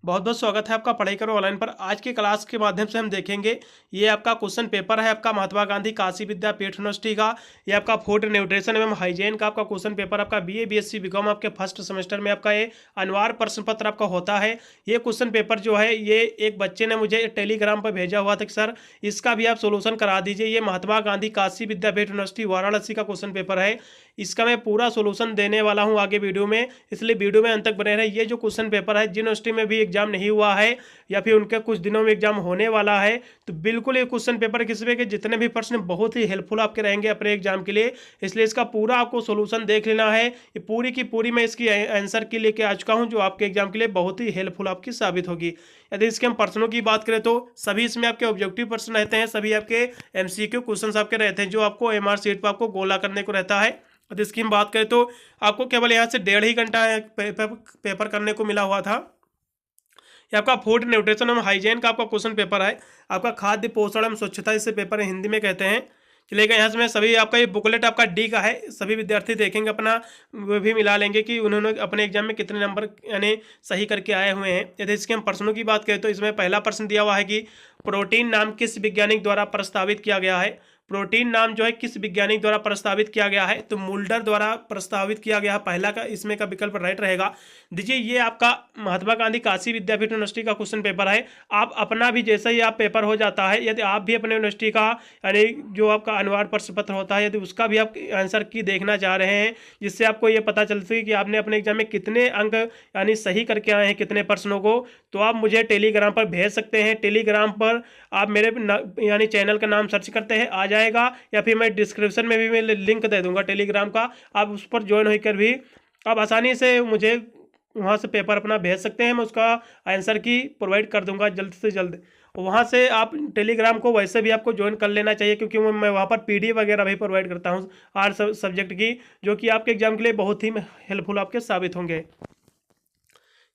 बहुत बहुत स्वागत है आपका पढ़ाई करो ऑनलाइन पर। आज की क्लास के माध्यम से हम देखेंगे ये आपका क्वेश्चन पेपर है आपका महात्मा गांधी काशी विद्यापीठ यूनिवर्सिटी का। ये आपका फूड न्यूट्रिशन एवं हाइजीन का आपका क्वेश्चन पेपर आपका बीए बीएससी बीकॉम आपके फर्स्ट सेमेस्टर में आपका ये अनिवार्य प्रश्न पत्र आपका होता है। ये क्वेश्चन पेपर जो है ये एक बच्चे ने मुझे टेलीग्राम पर भेजा हुआ था कि सर इसका भी आप सोल्यूशन करा दीजिए। ये महात्मा गांधी काशी विद्यापीठ यूनिवर्सिटी वाराणसी का क्वेश्चन पेपर है। इसका मैं पूरा सोल्यूशन देने वाला हूँ आगे वीडियो में, इसलिए वीडियो में अंत तक बने रहे। ये जो क्वेश्चन पेपर है जिन यूनिवर्सिटी में भी एग्जाम नहीं हुआ है या फिर उनके कुछ दिनों में एग्जाम होने वाला है, तो बिल्कुल ये क्वेश्चन पेपर किसी के जितने भी प्रश्न बहुत ही हेल्पफुल आपके रहेंगे अपने एग्जाम के लिए। इसलिए इसका पूरा आपको सोल्यूशन देख लेना है। ये पूरी की पूरी मैं इसकी आंसर की लेके आ चुका हूँ जो आपके एग्जाम के लिए बहुत ही हेल्पफुल आपकी साबित होगी। यदि इसके हम प्रश्नों की बात करें तो सभी इसमें आपके ऑब्जेक्टिव प्रश्न रहते हैं, सभी आपके एमसीक्यू क्वेश्चन आपके रहते हैं जो आपको एमआर सीट पर आपको गोला करने को रहता है। और इसकी हम बात करें तो आपको केवल यहाँ से 1.5 ही घंटा पेपर करने को मिला हुआ था। ये आपका फूड न्यूट्रिशन एवं हाइजीन का आपका क्वेश्चन पेपर है। आपका खाद्य पोषण एवं स्वच्छता इसे पेपर हिंदी में कहते हैं। चलिएगा यहाँ से मैं सभी आपका ये बुकलेट आपका डी का है, सभी विद्यार्थी देखेंगे अपना वो भी मिला लेंगे कि उन्होंने अपने एग्जाम में कितने नंबर यानी सही करके आए हुए हैं। यदि इसके हम प्रश्नों की बात करें तो इसमें पहला प्रश्न दिया हुआ है कि प्रोटीन नाम किस वैज्ञानिक द्वारा प्रस्तावित किया गया है। प्रोटीन नाम जो है किस वैज्ञानिक द्वारा प्रस्तावित किया गया है, तो मुल्डर द्वारा प्रस्तावित किया गया है। पहला का इसमें का विकल्प राइट रहेगा। दीजिए ये आपका महात्मा गांधी काशी विद्यापीठ यूनिवर्सिटी का क्वेश्चन पेपर है। आप अपना भी जैसे ही आप पेपर हो जाता है, यदि आप भी अपने यूनिवर्सिटी का यानी जो आपका अनिवार्य प्रश्न पत्र होता है यदि उसका भी आप आंसर की देखना चाह रहे हैं, जिससे आपको ये पता चल सके कि आपने अपने एग्जाम में कितने अंक यानी सही करके आए हैं कितने प्रश्नों को, तो आप मुझे टेलीग्राम पर भेज सकते हैं। टेलीग्राम पर आप मेरे यानी चैनल का नाम सर्च करते हैं आ जाएगा, या फिर मैं डिस्क्रिप्शन में भी मैं लिंक दे दूंगा टेलीग्राम का, आप उस पर ज्वाइन होकर भी आप आसानी से मुझे वहाँ से पेपर अपना भेज सकते हैं। मैं उसका आंसर की प्रोवाइड कर दूंगा जल्द से जल्द। वहाँ से आप टेलीग्राम को वैसे भी आपको ज्वाइन कर लेना चाहिए, क्योंकि मैं वहाँ पर पीडीएफ वगैरह भी प्रोवाइड करता हूँ हर सब्जेक्ट की, जो कि आपके एग्जाम के लिए बहुत ही हेल्पफुल आपके साबित होंगे।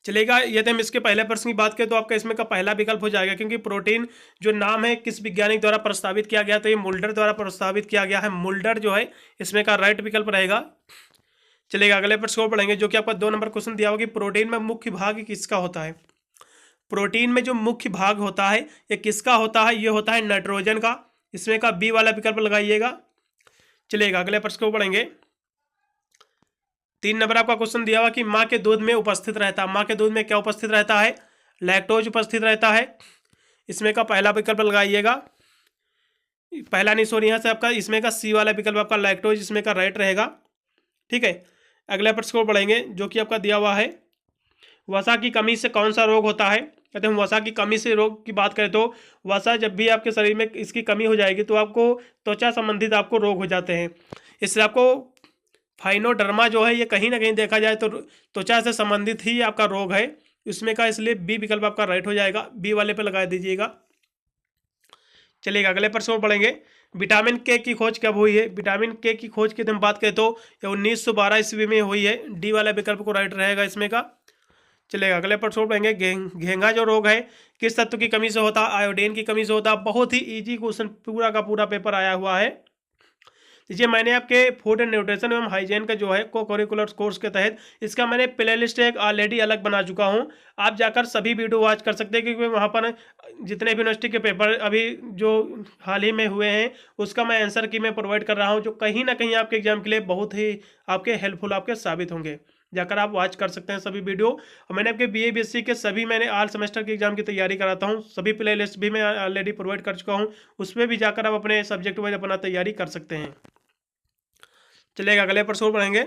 चलेगा, यदि हम इसके पहले प्रश्न की बात करें तो आपका इसमें का पहला विकल्प हो जाएगा, क्योंकि प्रोटीन जो नाम है किस वैज्ञानिक द्वारा प्रस्तावित किया गया, तो ये मुल्डर द्वारा प्रस्तावित किया गया है। मुल्डर जो है इसमें का राइट विकल्प रहेगा। चलेगा, अगले प्रश्न को पढ़ेंगे जो कि आपका 2 नंबर क्वेश्चन दिया होगा कि प्रोटीन में मुख्य भाग किसका होता है। प्रोटीन में जो मुख्य भाग होता है ये किसका होता है, ये होता है नाइट्रोजन का। इसमें का बी वाला विकल्प लगाइएगा। चलेगा, अगले प्रश्न को पढ़ेंगे। 3 नंबर आपका क्वेश्चन दिया हुआ कि माँ के दूध में उपस्थित रहता है। माँ के दूध में क्या उपस्थित रहता है, लैक्टोज उपस्थित रहता है। इसमें का पहला विकल्प लगाइएगा, पहला नहीं सॉरी यहाँ से आपका इसमें का सी वाला विकल्प आपका लैक्टोज इसमें का राइट रहेगा। ठीक है, अगले प्रश्न को पढ़ेंगे जो कि आपका दिया हुआ है वसा की कमी से कौन सा रोग होता है। कहते हैं वसा की कमी से रोग की बात करें तो वसा जब भी आपके शरीर में इसकी कमी हो जाएगी तो आपको त्वचा संबंधित आपको रोग हो जाते हैं। इसलिए आपको फाइनोडर्मा जो है ये कहीं ना कहीं देखा जाए तो त्वचा से संबंधित ही आपका रोग है इसमें का, इसलिए बी विकल्प आपका राइट हो जाएगा। बी वाले पे लगा दीजिएगा। चलिएगा, अगले प्रश्न को पढ़ेंगे। विटामिन के की खोज कब हुई है। विटामिन के की खोज की हम बात करें तो ये 1912 ईस्वी में हुई है। डी वाला विकल्प को राइट रहेगा इसमें का। चलेगा, अगले प्रश्न को पढ़ेंगे। घेंगा जो रोग है किस तत्व की कमी से होता है, आयोडीन की कमी से होता है। बहुत ही इजी क्वेश्चन पूरा का पूरा पेपर आया हुआ है। देखिए मैंने आपके फूड एंड न्यूट्रिशन एवं हाइजीन का जो है को करिकुलर कोर्स के तहत इसका मैंने प्लेलिस्ट एक ऑलरेडी अलग बना चुका हूं। आप जाकर सभी वीडियो वॉच कर सकते हैं, क्योंकि वहां पर जितने भी यूनिवर्सिटी के पेपर अभी जो हाल ही में हुए हैं उसका मैं आंसर की मैं प्रोवाइड कर रहा हूं, जो कहीं ना कहीं आपके एग्जाम के लिए बहुत ही आपके हेल्पफुल आपके साबित होंगे। जाकर आप वॉच कर सकते हैं सभी वीडियो। और मैंने आपके बीए बीएससी के सभी मैंने ऑल सेमेस्टर के एग्जाम की तैयारी कराता हूँ, सभी प्ले लिस्ट भी मैं ऑलरेडी प्रोवाइड कर चुका हूँ, उसमें भी जाकर आप अपने सब्जेक्ट वाइज अपना तैयारी कर सकते हैं। चलेगा, अगले प्रश्न को पढ़ेंगे।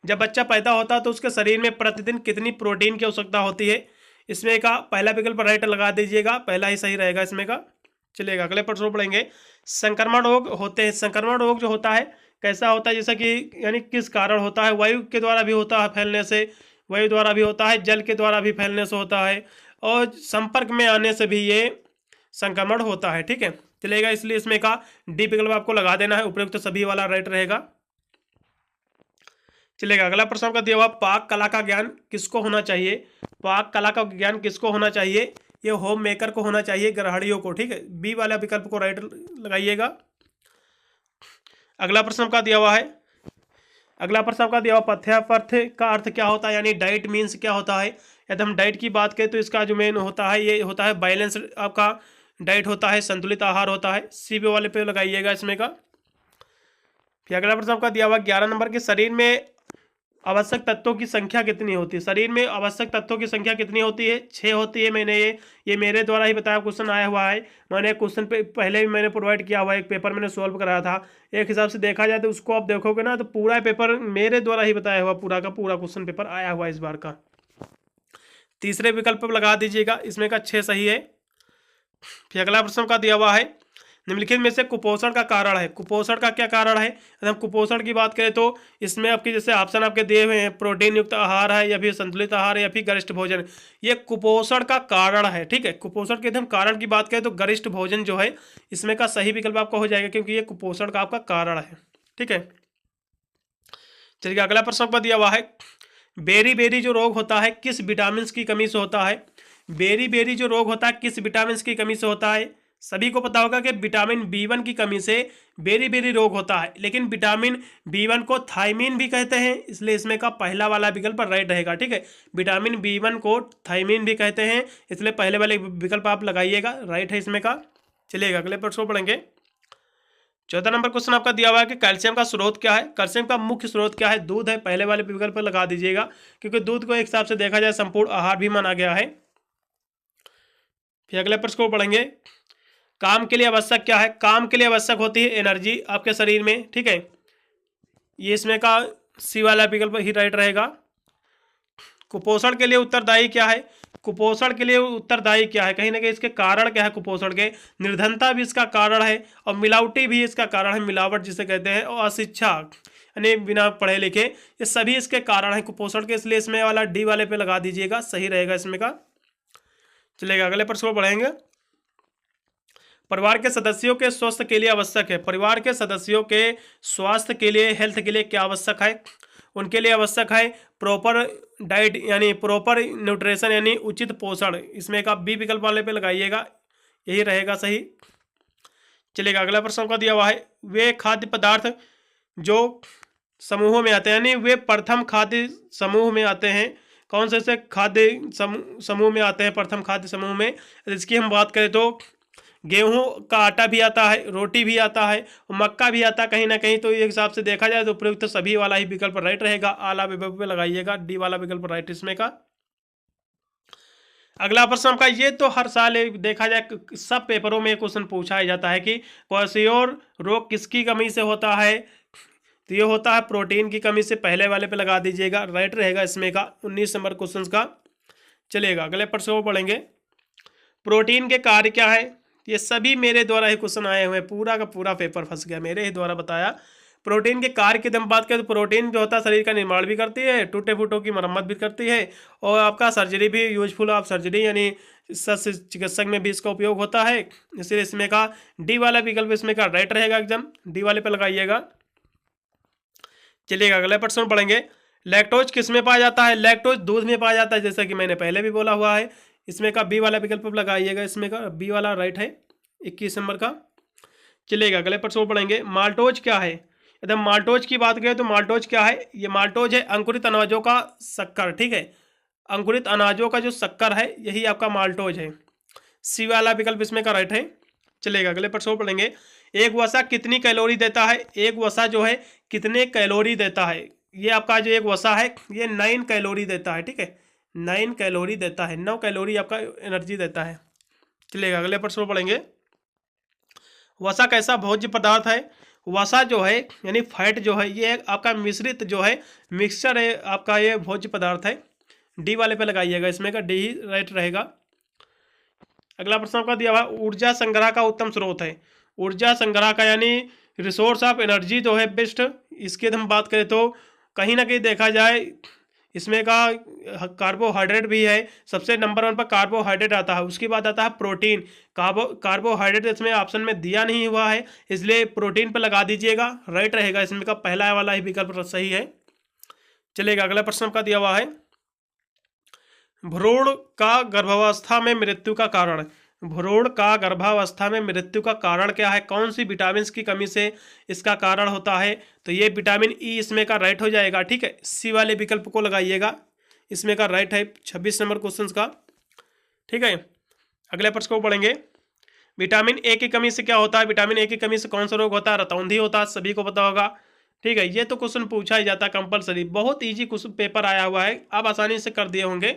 जब बच्चा पैदा होता है तो उसके शरीर में प्रतिदिन कितनी प्रोटीन की आवश्यकता होती है। इसमें का पहला विकल्प राइट लगा दीजिएगा, पहला ही सही रहेगा इसमें का। चलेगा, अगले प्रश्न को पढ़ेंगे। संक्रमण रोग होते हैं। संक्रमण रोग जो होता है कैसा होता है, जैसा कि यानी किस कारण होता है। वायु के द्वारा भी होता है फैलने से, वायु द्वारा भी होता है, जल के द्वारा भी फैलने से होता है, और संपर्क में आने से भी ये संक्रमण होता है। ठीक है, चलेगा, इसलिए इसमें का डी विकल्प आपको लगा देना है, उपयुक्त सभी वाला राइट रहेगा। चलेगा, अगला प्रश्न आपका दिया हुआ पाक कला का ज्ञान किसको होना चाहिए। पाक कला का ज्ञान किसको होना चाहिए, ये होम मेकर को होना चाहिए, गृहिणियों को। ठीक है, बी वाला विकल्प को राइट लगाइएगा। अगला प्रश्न आपका दिया हुआ है, अगला प्रश्न आपका दिया हुआ पथ्यापथ का अर्थ क्या होता है, यानी डाइट मीन्स क्या होता है। यदि हम डाइट की बात करें तो इसका जो मेन होता है ये होता है बैलेंस आपका डाइट होता है, संतुलित आहार होता है। सी पे वाले पे लगाइएगा इसमें का। फिर अगला प्रश्न आपका दिया हुआ 11 नंबर के शरीर में आवश्यक तत्वों की संख्या कितनी होती है। शरीर में आवश्यक तत्वों की संख्या कितनी होती है? 6 होती है। मैंने ये मेरे द्वारा ही बताया, क्वेश्चन आया हुआ है। मैंने क्वेश्चन पे पहले भी मैंने प्रोवाइड किया हुआ है, एक पेपर मैंने सॉल्व कराया था। एक हिसाब से देखा जाए तो उसको आप देखोगे ना तो पूरा पेपर मेरे द्वारा ही बताया हुआ, पूरा का पूरा क्वेश्चन पेपर आया हुआ है इस बार का। तीसरे विकल्प पर लगा दीजिएगा, इसमें का 6 सही है। फिर अगला प्रश्न का दिया हुआ है निम्नलिखित में से कुपोषण का कारण है। कुपोषण का क्या कारण है? अगर हम कुपोषण की बात करें तो इसमें आपके जैसे ऑप्शन आपके दिए हुए हैं, प्रोटीन युक्त आहार है या फिर संतुलित आहार है या फिर गरिष्ठ भोजन। ये कुपोषण का कारण है, ठीक है। कुपोषण के यदि हम कारण की बात करें तो गरिष्ठ भोजन जो है इसमें का सही विकल्प आपका हो जाएगा, क्योंकि ये कुपोषण का आपका कारण है, ठीक है। चलिए अगला प्रश्न आपका दिया हुआ है बेरी बेरी जो रोग होता है किस विटामिन की कमी से होता है। बेरी बेरी जो रोग होता है किस विटामिन की कमी से होता है? सभी को पता होगा कि विटामिन B1 की कमी से बेरी बेरी रोग होता है, लेकिन विटामिन B1 को थायमीन भी कहते हैं, इसलिए इसमें का पहला वाला विकल्प राइट रहेगा, ठीक है। विटामिन B1 को थायमीन भी कहते हैं, इसलिए पहले वाले विकल्प आप लगाइएगा, राइट है इसमें का। चलिएगा अगले प्रश्न पढ़ेंगे। 14 नंबर क्वेश्चन आपका दिया हुआ है कि कैल्शियम का स्रोत क्या है। कैल्शियम का मुख्य स्रोत क्या है? दूध है। पहले वाले विकल्प पर लगा दीजिएगा, क्योंकि दूध को एक हिसाब से देखा जाए संपूर्ण आहार भी माना गया है। फिर अगले प्रश्न को पढ़ेंगे काम के लिए आवश्यक क्या है। काम के लिए आवश्यक होती है एनर्जी आपके शरीर में, ठीक है। ये इसमें का सी वाला विकल्प ही राइट रहेगा। कुपोषण के लिए उत्तरदायी क्या है? कुपोषण के लिए उत्तरदायी क्या है? कहीं ना कहीं इसके कारण क्या है? कुपोषण के निर्धनता भी इसका कारण है और मिलावटी भी इसका कारण है, मिलावट जिसे कहते हैं, और अशिक्षा यानी बिना पढ़े लिखे, ये सभी इसके कारण है कुपोषण के, इसलिए इसमें वाला डी वाले पे लगा दीजिएगा, सही रहेगा इसमें का। चलेगा अगले प्रश्न को पढ़ेंगे। परिवार के सदस्यों के स्वास्थ्य के लिए आवश्यक है। परिवार के सदस्यों के स्वास्थ्य के लिए, हेल्थ के लिए क्या आवश्यक है? उनके लिए आवश्यक है प्रॉपर डाइट यानी प्रॉपर न्यूट्रिशन यानी उचित पोषण। इसमें का बी विकल्प वाले पे लगाइएगा, यही रहेगा सही। चलिएगा अगला प्रश्न का दिया हुआ है वे खाद्य पदार्थ जो समूहों में आते हैं, यानी वे प्रथम खाद्य समूह में आते हैं। कौन से खाद्य समूह में आते हैं? प्रथम खाद्य समूह में इसकी हम बात करें तो गेहूं का आटा भी आता है, रोटी भी आता है, मक्का भी आता है कहीं ना कहीं। तो ये हिसाब से देखा जाए तो उपयुक्त सभी वाला ही विकल्प राइट रहेगा। आला विकल्प पे लगाइएगा, डी वाला विकल्प राइट इसमें का। अगला प्रश्न आपका, ये तो हर साल देखा जाए सब पेपरों में क्वेश्चन पूछा ही जाता है कि क्वेश्चन रोग किसकी कमी से होता है? तो ये होता है प्रोटीन की कमी से। पहले वाले पे लगा दीजिएगा, राइट रहेगा इसमें का 19 नंबर क्वेश्चन का। चलेगा अगले प्रश्न को पढ़ेंगे। प्रोटीन के कार्य क्या है? ये सभी मेरे द्वारा ही क्वेश्चन आए हुए हैं, पूरा का पूरा पेपर फंस गया, मेरे ही द्वारा बताया। प्रोटीन के कार्य की हम बात करें तो प्रोटीन जो होता है शरीर का निर्माण भी करती है, टूटे फूटों की मरम्मत भी करती है, और आपका सर्जरी भी यूजफुल ऑफ सर्जरी यानी शस्त्र चिकित्सक में भी इसका उपयोग होता है। इसलिए इसमें का डी वाला विकल्प इसमें का राइट रहेगा, एकदम डी वाले पे लगाइएगा। चलिएगा अगले प्रश्न पढ़ेंगे। लैक्टोज किस में पाया जाता है? लैक्टोज दूध में पाया जाता है, जैसा कि मैंने पहले भी बोला हुआ है। इसमें का बी वाला विकल्प लगाइएगा, इसमें का बी वाला राइट है 21 नंबर का। चलिएगा अगले प्रश्न पढ़ेंगे। माल्टोज क्या है? यदि हम माल्टोज की बात करें तो माल्टोज क्या है? ये माल्टोज है अंकुरित अनाजों का शक्कर, ठीक है। अंकुरित अनाजों का जो शक्कर है यही आपका माल्टोज है। सी वाला विकल्प इसमें का राइट है। चलेगा अगले प्रश्न पढ़ेंगे। एक वसा कितनी कैलोरी देता है? एक वसा जो है कितने कैलोरी देता है? ये आपका जो एक वसा है ये 9 कैलोरी देता है, ठीक है। 9 कैलोरी देता है, 9 कैलोरी आपका एनर्जी देता है। चलिएगा अगले प्रश्न पढ़ेंगे। वसा कैसा भोज्य पदार्थ है? वसा जो है यानी फैट जो है ये आपका मिश्रित जो है मिक्सचर है आपका, ये भोज्य पदार्थ है। डी वाले पे लगाइएगा, इसमें का डी ही राइट रहेगा। अगला प्रश्न आपका दिया हुआ ऊर्जा संग्रह का उत्तम स्रोत है। ऊर्जा संग्रह का यानी रिसोर्स ऑफ एनर्जी जो है बेस्ट, इसकी हम बात करें तो कहीं ना कहीं देखा जाए इसमें का कार्बोहाइड्रेट भी है। सबसे नंबर 1 पर कार्बोहाइड्रेट आता है, उसके बाद आता है प्रोटीन। कार्बोहाइड्रेट इसमें ऑप्शन में दिया नहीं हुआ है, इसलिए प्रोटीन पर लगा दीजिएगा, राइट रहेगा इसमें का पहला वाला ही विकल्प सही है। चलेगा अगला प्रश्न का दिया हुआ है भ्रूण का गर्भावस्था में मृत्यु का कारण। भ्रूण का गर्भावस्था में मृत्यु का कारण क्या है? कौन सी विटामिन की कमी से इसका कारण होता है? तो ये विटामिन ई इसमें का राइट हो जाएगा, ठीक है। सी वाले विकल्प को लगाइएगा, इसमें का राइट है 26 नंबर क्वेश्चन का। ठीक है, अगले प्रश्न को पढ़ेंगे। विटामिन ए की कमी से क्या होता है? विटामिन ए की कमी से कौन सा रोग होता है? रतौंधी होता है, सभी को पता होगा। ठीक है, ये तो क्वेश्चन पूछा ही जाता है कंपलसरी, बहुत इजी क्वेश्चन पेपर आया हुआ है, आप आसानी से कर दिए होंगे।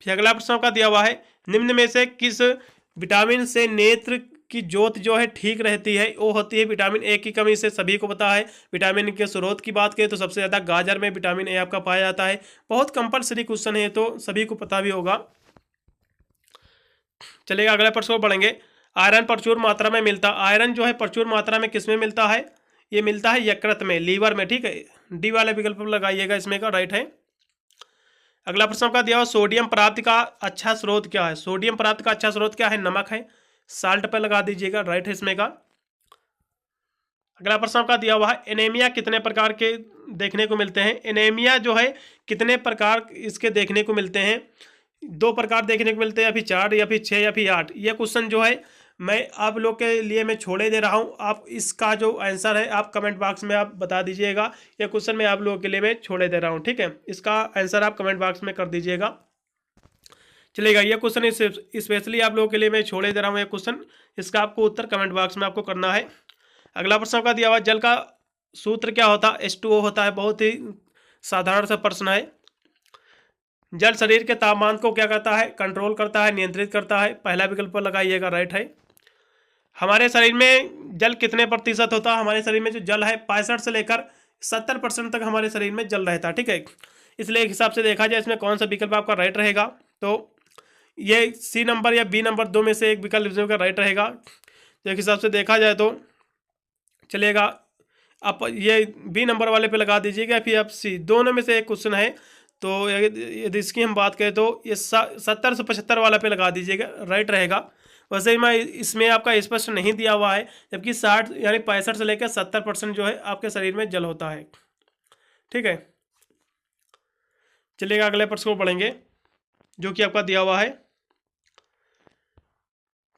फिर अगला प्रश्न का दिया हुआ है, निम्न में से किस विटामिन से नेत्र की ज्योत जो है ठीक रहती है? वो होती है विटामिन ए की कमी से, सभी को पता है। विटामिन के स्रोत की बात करें तो सबसे ज़्यादा गाजर में विटामिन ए आपका पाया जाता है। बहुत कंपलसरी क्वेश्चन है, तो सभी को पता भी होगा। चलिएगा अगले प्रश्न को पढ़ेंगे। आयरन प्रचुर मात्रा में मिलता, आयरन जो है प्रचुर मात्रा में किस में मिलता है? ये मिलता है यकृत में, लीवर में। ठीक है, डी वाले विकल्प लगाइएगा, इसमें का राइट है। अगला प्रश्न का दिया हुआ, सोडियम प्राप्ति का अच्छा स्रोत क्या है? सोडियम प्राप्ति का अच्छा स्रोत क्या है? नमक है, साल्ट पे लगा दीजिएगा, राइट है इसमें का। अगला प्रश्न का दिया हुआ है, एनीमिया कितने प्रकार के देखने को मिलते हैं? एनीमिया जो है कितने प्रकार इसके देखने को मिलते हैं? 2 प्रकार देखने को मिलते हैं, या फिर 4 या फिर 6 या फिर 8। ये क्वेश्चन जो है मैं आप लोग के लिए मैं छोड़े दे रहा हूँ, आप इसका जो आंसर है आप कमेंट बॉक्स में आप बता दीजिएगा। ये क्वेश्चन मैं आप लोगों के लिए मैं छोड़े दे रहा हूँ। ठीक है, इसका आंसर आप कमेंट बॉक्स में कर दीजिएगा। चलेगा, ये क्वेश्चन स्पेशली आप लोगों के लिए मैं छोड़े दे रहा हूँ ये क्वेश्चन, इसका आपको उत्तर कमेंट बॉक्स में आपको करना है। अगला प्रश्न का दिया हुआ, जल का सूत्र क्या होता है? H2O होता है, बहुत ही साधारण सा प्रश्न है। जल शरीर के तापमान को क्या करता है? कंट्रोल करता है, नियंत्रित करता है, पहला विकल्प लगाइएगा, राइट है। हमारे शरीर में जल कितने प्रतिशत होता है? हमारे शरीर में जो जल है 65 से लेकर 70% तक हमारे शरीर में जल रहता है। ठीक है, इसलिए एक हिसाब से देखा जाए इसमें कौन सा विकल्प आपका राइट रहेगा, तो ये सी नंबर या बी नंबर, 2 में से एक विकल्प इसमें का राइट रहेगा। तो एक हिसाब से देखा जाए तो चलेगा, आप ये बी नंबर वाले पे लगा दीजिएगा, फिर आप सी, दोनों में से एक क्वेश्चन है। तो यदि इसकी हम बात करें तो ये 70 से 75 वाला पे लगा दीजिएगा, राइट रहेगा। वैसे ही मैं इसमें आपका स्पष्ट नहीं दिया हुआ है, जबकि 60 यानी 65 से लेकर 70% जो है आपके शरीर में जल होता है। ठीक है, चलिएगा अगले प्रश्न को पढ़ेंगे, जो कि आपका दिया हुआ है,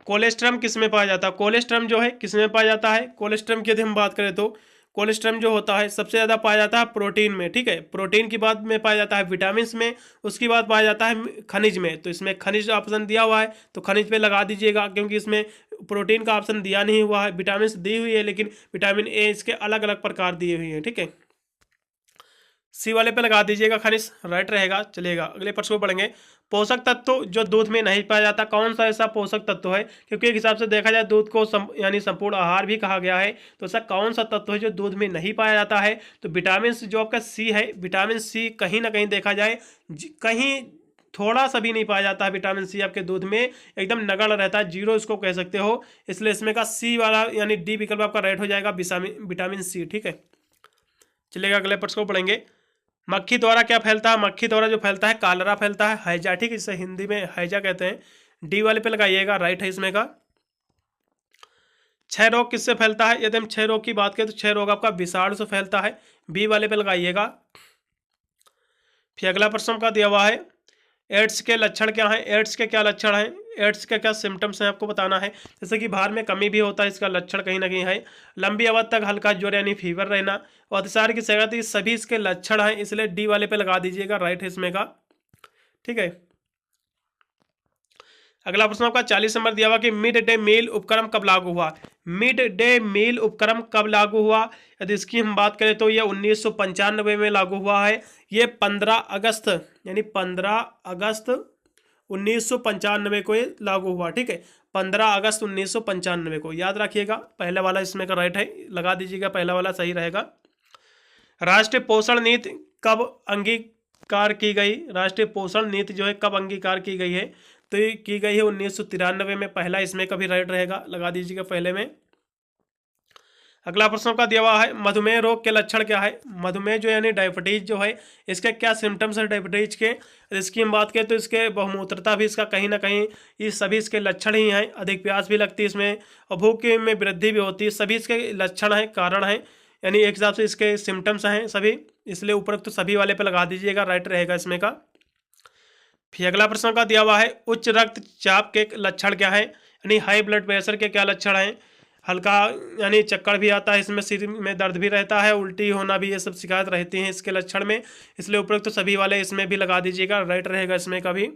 कोलेस्ट्रम किस में पाया जाता है? कोलेस्ट्रम जो है किस में पाया जाता है? कोलेस्ट्रम की यदि हम बात करें तो कोलेस्ट्रम जो होता है सबसे ज़्यादा पाया जाता है प्रोटीन में। ठीक है, प्रोटीन की बाद में पाया जाता है विटामिन में, उसके बाद पाया जाता है खनिज में। तो इसमें खनिज ऑप्शन दिया हुआ है, तो खनिज पे लगा दीजिएगा, क्योंकि इसमें प्रोटीन का ऑप्शन दिया नहीं हुआ है। विटामिन दी हुई है, लेकिन विटामिन ए इसके अलग अलग प्रकार दिए हुए हैं। ठीक है, सी वाले पे लगा दीजिएगा खनिज, राइट रहेगा। चलेगा अगले प्रश्न को पढ़ेंगे, पोषक तत्व जो दूध में नहीं पाया जाता, कौन सा ऐसा पोषक तत्व है? क्योंकि एक हिसाब से देखा जाए दूध को यानी संपूर्ण आहार भी कहा गया है, तो ऐसा कौन सा तत्व है जो दूध में नहीं पाया जाता है? तो विटामिन जो आपका सी है, विटामिन सी कहीं ना कहीं देखा जाए कहीं थोड़ा सा भी नहीं पाया जाता है। विटामिन सी आपके दूध में एकदम नगण्य रहता है, 0 इसको कह सकते हो। इसलिए इसमें का सी वाला यानी डी विकल्प आपका राइट हो जाएगा, विटामिन सी। ठीक है, चलेगा अगले प्रश्न को पढ़ेंगे, मक्खी द्वारा क्या फैलता है? मक्खी द्वारा जो फैलता है कालरा फैलता है, हैजा। ठीक है, इसे हिंदी में हैजा कहते हैं। डी वाले पे लगाइएगा, राइट है इसमें का। क्षय रोग किससे फैलता है? यदि हम क्षय रोग की बात करें तो क्षय रोग आपका विषाणु से फैलता है, बी वाले पे लगाइएगा। फिर अगला प्रश्न का दिया हुआ है, एड्स के लक्षण क्या हैं? एड्स के क्या लक्षण हैं? एड्स के क्या सिम्टम्स हैं आपको बताना है। जैसे कि भार में कमी भी होता है, इसका लक्षण कहीं ना कहीं है। लंबी अवधि तक हल्का ज्वर यानी फीवर रहना और अतिसार की शिकायत, ये सभी इसके लक्षण हैं, इसलिए डी वाले पे लगा दीजिएगा, राइट है इसमें का। ठीक है, अगला प्रश्न आपका 40 नंबर दिया हुआ कि मिड डे मील उपक्रम कब लागू हुआ? मिड डे मील उपक्रम कब लागू हुआ? यदि इसकी हम बात करें तो यह 1995 में लागू हुआ है। ये 15 अगस्त यानी 15 अगस्त 1995 को ये लागू हुआ। ठीक है, 15 अगस्त 1995 को, याद रखिएगा। पहला वाला इसमें का राइट है, लगा दीजिएगा, पहला वाला सही रहेगा। राष्ट्रीय पोषण नीति कब अंगीकार की गई? राष्ट्रीय पोषण नीति जो है कब अंगीकार की गई है? तो ये की गई है 1993 में, पहला इसमें का भी राइट रहेगा, लगा दीजिएगा पहले में। अगला प्रश्न का दिया हुआ है, मधुमेह रोग के लक्षण क्या है? मधुमेह जो यानी डायबिटीज जो है, इसके क्या सिम्टम्स है डायबिटीज के? इसकी हम बात करें तो इसके बहुमूत्रता भी इसका कहीं ना कहीं, ये सभी इसके लक्षण ही हैं। अधिक प्यास भी लगती है इसमें और भूख में वृद्धि भी होती है, सभी इसके लक्षण हैं, कारण हैं, यानी एक हिसाब से इसके सिम्टम्स हैं सभी, इसलिए उपरोक्त तो सभी वाले पे लगा दीजिएगा, राइट रहेगा इसमें का। फिर अगला प्रश्न का दिया हुआ है, उच्च रक्तचाप के लक्षण क्या है? यानी हाई ब्लड प्रेशर के क्या लक्षण हैं? हल्का यानी चक्कर भी आता है, इसमें सिर में दर्द भी रहता है, उल्टी होना भी, ये सब शिकायत रहती हैं इसके लक्षण में। इसलिए उपरोक्त तो सभी वाले इसमें भी लगा दीजिएगा, राइट रहेगा इसमें का भी।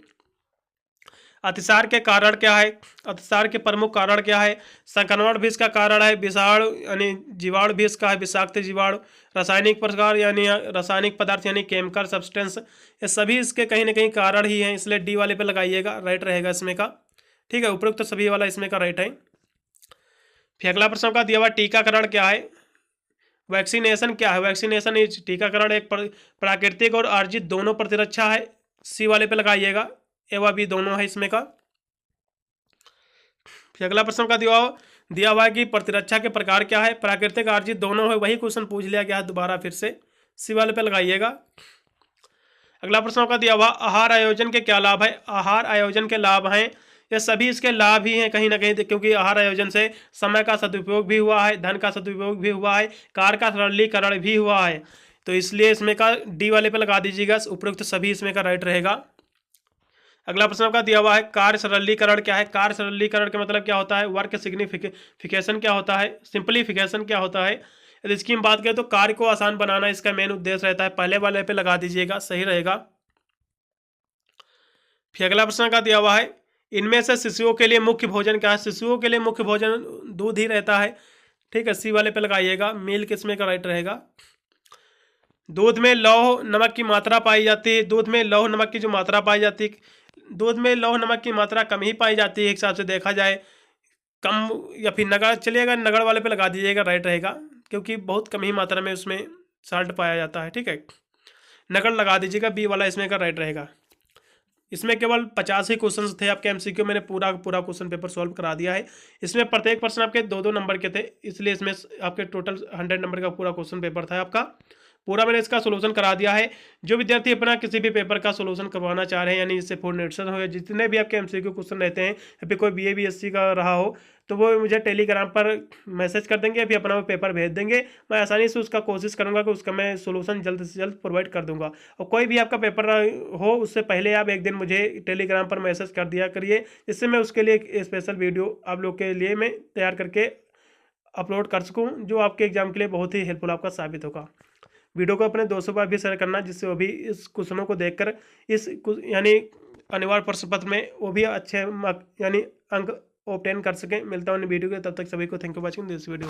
अतिसार के कारण क्या है? अतिसार के प्रमुख कारण क्या है? संक्रमण भी इसका कारण है, विषाणु यानी जीवाणु भी इसका है, विषाक्त जीवाणु, रासायनिक प्रकार यानी रासायनिक पदार्थ यानी केमिकल सब्सटेंस, ये सभी इसके कहीं ना कहीं कारण ही हैं, इसलिए डी वाले पे लगाइएगा, राइट रहेगा इसमें का। ठीक है, उपरोक्त तो सभी वाला इसमें का राइट है। फिर अगला प्रश्न का दिया हुआ टीकाकरण क्या है? वैक्सीनेशन क्या है? वैक्सीनेशन इज टीकाकरण एक प्राकृतिक और अर्जित दोनों प्रतिरक्षा है, सी वाले पे लगाइएगा, ए व बी दोनों है इसमें का। फिर अगला प्रश्न का दिया हुआ है कि प्रतिरक्षा के प्रकार क्या है? प्राकृतिक अर्जित दोनों है, वही क्वेश्चन पूछ लिया गया है दोबारा फिर से, सी वाले पे लगाइएगा। अगला प्रश्न का दिया हुआ आहार आयोजन के क्या लाभ है? आहार आयोजन के लाभ हैं, ये सभी इसके लाभ ही हैं कहीं ना कहीं, क्योंकि आहार आयोजन से समय का सदुपयोग भी हुआ है, धन का सदुपयोग भी हुआ है, कार्य का सरलीकरण भी हुआ है, तो इसलिए इसमें का डी वाले पे लगा दीजिएगा, उपरोक्त सभी इसमें का राइट रहेगा। अगला प्रश्न का दिया हुआ है कार्य सरलीकरण क्या है? कार्य सरलीकरण का मतलब क्या होता है? वर्क सिग्निफिकेशन क्या होता है? सिंपलीफिकेशन क्या होता है? यदि इसकी हम बात करें तो कार्य को आसान बनाना इसका मेन उद्देश्य रहता है, पहले वाले पे लगा दीजिएगा, सही रहेगा। फिर अगला प्रश्न का दिया हुआ है इनमें से शिशुओं के लिए मुख्य भोजन क्या है? शिशुओं के लिए मुख्य भोजन दूध ही रहता है, ठीक है, सी वाले पे लगाइएगा, मिल्क इसमें का राइट रहेगा। दूध में लौह नमक की मात्रा पाई जाती है, दूध में लौह नमक की जो मात्रा पाई जाती है, दूध में लौह नमक की मात्रा कम ही पाई जाती है, एक हिसाब से देखा जाए कम, या फिर नगड़ चलिएगा, नगड़ वाले पे लगा दीजिएगा, राइट रहेगा, क्योंकि बहुत कम ही मात्रा में उसमें साल्ट पाया जाता है, ठीक है, नगड़ लगा दीजिएगा, बी वाला इसमें का राइट रहेगा। इसमें केवल 50 ही क्वेश्चन थे आपके एमसीक्यू, मैंने पूरा क्वेश्चन पेपर सॉल्व करा दिया है। इसमें प्रत्येक प्रश्न आपके 2-2 नंबर के थे, इसलिए इसमें आपके टोटल 100 नंबर का पूरा क्वेश्चन पेपर था आपका, पूरा मैंने इसका सोल्यूशन करा दिया है। जो विद्यार्थी अपना किसी भी पेपर का सोल्यूशन करवाना चाह रहे हैं, यानी इससे फूड न्यूट्रिशन हो, जितने भी आपके एमसीक्यू क्वेश्चन रहते हैं, या फिर कोई बीए बीएससी का रहा हो, तो वो मुझे टेलीग्राम पर मैसेज कर देंगे, फिर अपना वो पेपर भेज देंगे, मैं आसानी से उसका कोशिश करूंगा कि उसका मैं सोल्यूशन जल्द से जल्द प्रोवाइड कर दूंगा। और कोई भी आपका पेपर हो, उससे पहले आप एक दिन मुझे टेलीग्राम पर मैसेज कर दिया करिए, जिससे मैं उसके लिए एक स्पेशल वीडियो आप लोग के लिए मैं तैयार करके अपलोड कर सकूँ, जो आपके एग्जाम के लिए बहुत ही हेल्पफुल आपका साबित होगा। वीडियो को अपने दोस्तों पर भी शेयर करना, जिससे वो भी इस क्वेश्चनों को देखकर इस यानी अनिवार्य प्रश्न पत्र में वो भी अच्छे यानी अंक ऑब्टेन कर सकें। मिलता हूँ वीडियो के, तब तक सभी को thank you watching this video.